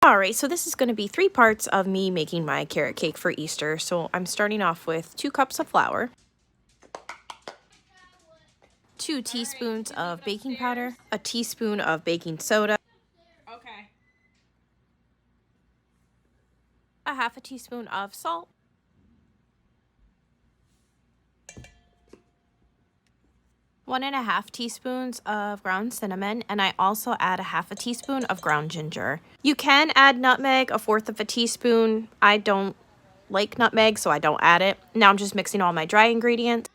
Alright, so this is going to be 3 parts of me making my carrot cake for Easter. So I'm starting off with 2 cups of flour, 2 teaspoons of baking powder, a teaspoon of baking soda, a half a teaspoon of salt, 1.5 teaspoons of ground cinnamon, and I also add a half a teaspoon of ground ginger. You can add nutmeg, 1/4 of a teaspoon. I don't like nutmeg, so I don't add it. Now I'm just mixing all my dry ingredients.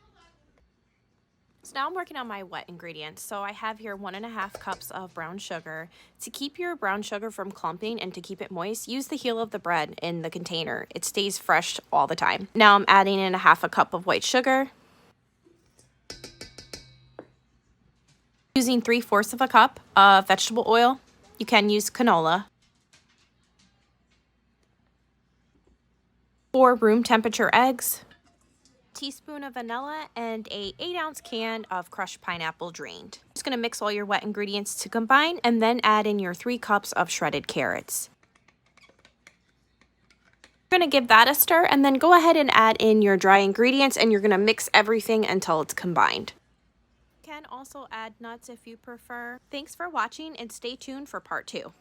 So now I'm working on my wet ingredients. So I have here 1.5 cups of brown sugar. To keep your brown sugar from clumping and to keep it moist, use the heel of the bread in the container. It stays fresh all the time. Now I'm adding in 1/2 cup of white sugar. Using 3/4 cup of vegetable oil. You can use canola. 4 room temperature eggs. Teaspoon of vanilla, and a 8-ounce can of crushed pineapple drained. Just going to mix all your wet ingredients to combine and then add in your 3 cups of shredded carrots. You're going to give that a stir and then go ahead and add in your dry ingredients, and you're going to mix everything until it's combined. You can also add nuts if you prefer. Thanks for watching and stay tuned for part 2.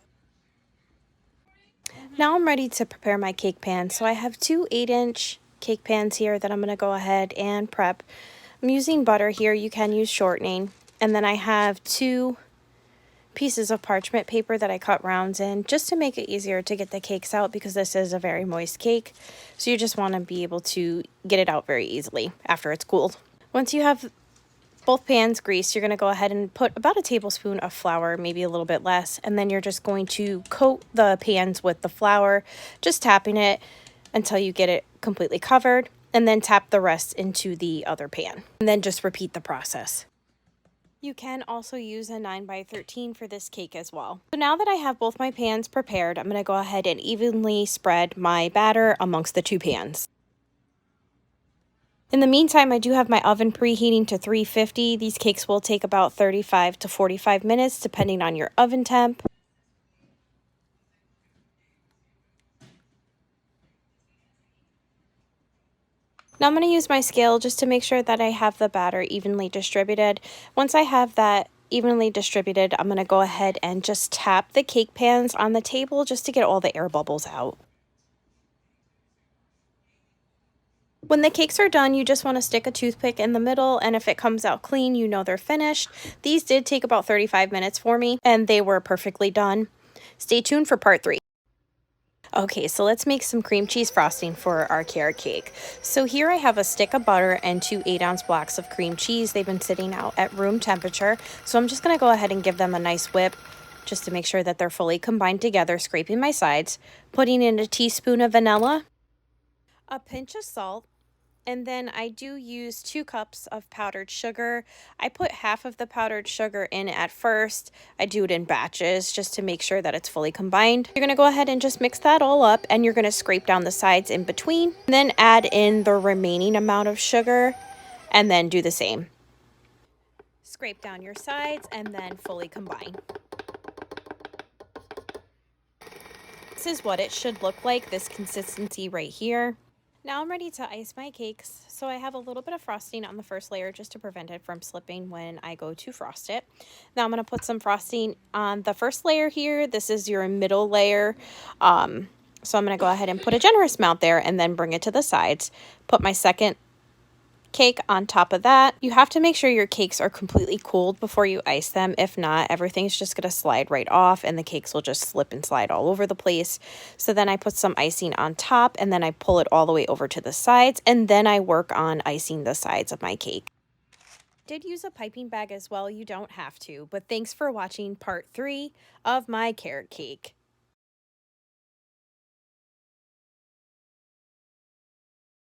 Now I'm ready to prepare my cake pan. So I have 2 8-inch cake pans here that I'm going to go ahead and prep. I'm using butter here. You can use shortening. And then I have 2 pieces of parchment paper that I cut rounds in just to make it easier to get the cakes out, because this is a very moist cake. So you just want to be able to get it out very easily after it's cooled. Once you have both pans greased, you're going to go ahead and put about a tablespoon of flour, maybe a little bit less, and then you're just going to coat the pans with the flour, just tapping it until you get it completely covered, and then tap the rest into the other pan, and then just repeat the process. You can also use a 9x13 for this cake as well. So now that I have both my pans prepared, I'm going to go ahead and evenly spread my batter amongst the 2 pans. In the meantime, I do have my oven preheating to 350. These cakes will take about 35 to 45 minutes depending on your oven temp. Now I'm going to use my scale just to make sure that I have the batter evenly distributed. Once I have that evenly distributed, I'm going to go ahead and just tap the cake pans on the table just to get all the air bubbles out. When the cakes are done, you just want to stick a toothpick in the middle, and if it comes out clean, you know they're finished. These did take about 35 minutes for me, and they were perfectly done. Stay tuned for part 3. Okay, so let's make some cream cheese frosting for our carrot cake. So here I have a stick of butter and 2 8-ounce blocks of cream cheese. They've been sitting out at room temperature. So I'm just going to go ahead and give them a nice whip just to make sure that they're fully combined together, scraping my sides. Putting in a teaspoon of vanilla, a pinch of salt, and then I do use 2 cups of powdered sugar. I put half of the powdered sugar in at first. I do it in batches just to make sure that it's fully combined. You're going to go ahead and just mix that all up, and you're going to scrape down the sides in between. And then add in the remaining amount of sugar and then do the same. Scrape down your sides and then fully combine. This is what it should look like, this consistency right here. Now I'm ready to ice my cakes. So I have a little bit of frosting on the first layer just to prevent it from slipping when I go to frost it. Now I'm going to put some frosting on the first layer here. This is your middle layer. So I'm going to go ahead and put a generous amount there and then bring it to the sides. Put my second cake on top of that. You have to make sure your cakes are completely cooled before you ice them. If not, everything's just going to slide right off and the cakes will just slip and slide all over the place. So then I put some icing on top, and then I pull it all the way over to the sides, and then I work on icing the sides of my cake. Did use a piping bag as well. You don't have to, but thanks for watching part 3 of my carrot cake.